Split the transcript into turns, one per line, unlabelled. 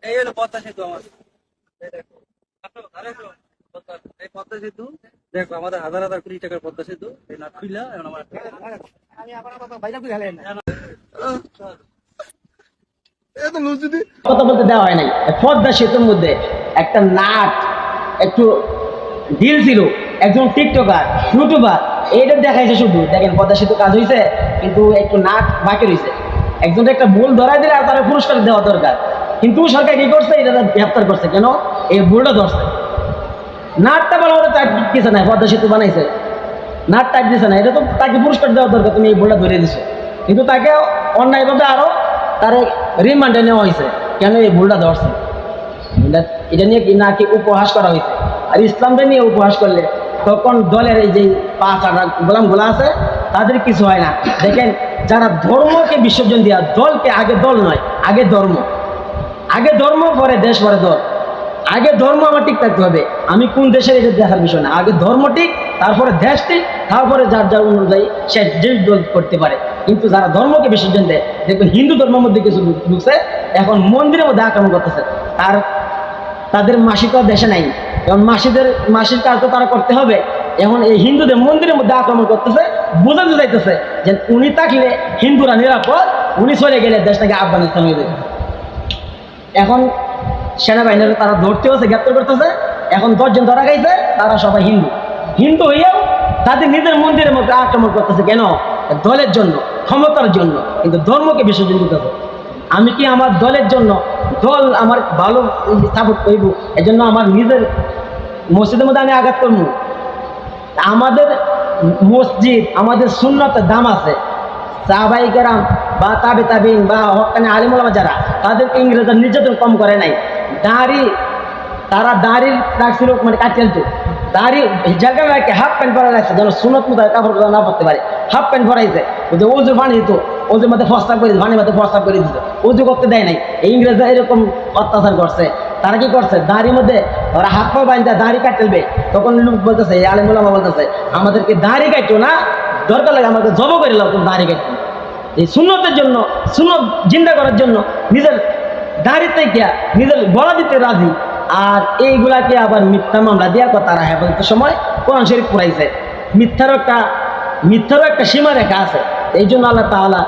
এই হলো পদ্মা সেতু আমার। এই দেখো, আসো, আরে আসো, এই পদ্মা সেতু দেখো, আমাদের হাজার হাজার কোটি টাকার পদ্মা সেতু, এই না খুইলা এখন আমার
কথা বলতে দেওয়া হয় নাই। পদ্মা সেতুর মধ্যে একটা নাট একটু ডিল ছিল, একজন টিকটকার ইউটিউবার এইটা দেখাইছে শুধু। দেখেন পদ্মা সেতু কাজ হয়েছে, কিন্তু একটু নাট বাকি রয়েছে। একজন একটা ভুল ধরাই দিলে আর তারা পুরস্কার দেওয়া দরকার, কিন্তু সরকার কি করছে, এটা গ্রেপ্তার করছে কেন? এই ভুলটা ধরছে। নাটটা ভালো করে টাইট দিচ্ছে না, পদ্মা সেতু বানাইছে নাট টাইট দিচ্ছে না, এটা তো তাকে পুরস্কার দেওয়া দরকার, তুমি এই ভুলটা ধরে দিছো। কিন্তু তাকে অন্যায়ভাবে আরো তার রিমান্ডে নেওয়া হয়েছে, কেন এই ভুলটা ধরছে। এটা নিয়ে কি নাকি উপহাস করা হয়েছে। আর ইসলামটা নিয়ে উপহাস করলে তখন দলের এই যে পাঁচ আটা গোলামগুলো আছে তাদের কিছু হয় না। দেখেন, যারা ধর্মকে বিসর্জন দেওয়া, দলকে আগে দল নয়, আগে ধর্ম। আগে ধর্ম পরে দেশ পরে দল। আগে ধর্ম আমার ঠিক থাকতে হবে, আমি কোন দেশের এটা দেখার বিষয় না। আগে ধর্ম ঠিক, তারপরে দেশ ঠিক, তারপরে যার যার অনুযায়ী সে যে দল করতে পারে। কিন্তু যারা ধর্মকে বিসর্জন দেয়, দেখবেন হিন্দু ধর্মের মধ্যে কিছু ঢুকছে, এখন মন্দিরের মধ্যে আক্রমণ করতেছে। আর তাদের মাসি তো দেশে নাই, এখন মাসির কাজ তো তারা করতে হবে। এখন এই হিন্দুদের মন্দিরের মধ্যে আক্রমণ করতেছে, বোঝাতে যাইতেছে যে উনি থাকলে হিন্দুরা নিরাপদ, উনি চলে গেলে দেশটাকে আফগানিস্তান হয়ে যাবে। এখন সেনাবাহিনীরা তারা ধরতে হচ্ছে, গ্রেপ্তার করতেছে। এখন 10 জন ধরা খাইছে, তারা সবাই হিন্দু। হিন্দু হইয়াও তাদের নিজের মন্দিরের মধ্যে আক্রমণ করতেছে কেন? দলের জন্য, ক্ষমতার জন্য, কিন্তু ধর্মকে বিসর্জন দিতেছে। আমি কি আমার দলের জন্য, দল আমার ভালো সাপোর্ট করব, এজন্য আমার নিজের মসজিদের মধ্যে আমি আঘাত করবো? আমাদের মসজিদ, আমাদের সুন্নতের দাম আছে। সাহাবাই কেরাম বা তাবে তাবিন বা হক্কানি আলিম ওলামা যারা, তাদেরকে ইংরেজরা নির্যাতন কম করে নাই। দাড়ি, তারা দাড়ি রাখছিল, মানে কাটিয়ে তো দাড়ি জায়গা রাখে হাফ প্যান্ট পরা রাখছে, যেন সুনত মতো কাপড় না পরতে পারে। হাফ প্যান্ট পরাইছে, ওই যে ওজু পানি দিত, ওজুর মধ্যে ফস্তা করে দিত, পানির মধ্যে ফস্তা করে দিত, ওজু করতে দেয় নাই। ইংরেজরা এরকম অত্যাচার করছে। তারা কি করছে, দাড়ির মধ্যে ওরা হাত পা বাঁধতে দাড়ি কাটবে। তখন লোক বলতেছে, আলিম ওলামা বলতেছে, আমাদেরকে দাড়ি কাটো না, দরকার লাগে আমাদের জব করে লাও, তুমি দাড়ি কাটো। এই সুন্নতের জন্য, সুন্নত জিন্দা করার জন্য নিজের দাঁড়িতে গিয়া নিজের গলা দিতে রাজি। আর এইগুলাকে আবার মিথ্যা মামলা দিয়া তারা হেফাজতের সময় কোরআন শরীফ পড়াইছে। মিথ্যারও একটা সীমা রেখা আছে। এই জন্য আল্লাহ তাআলা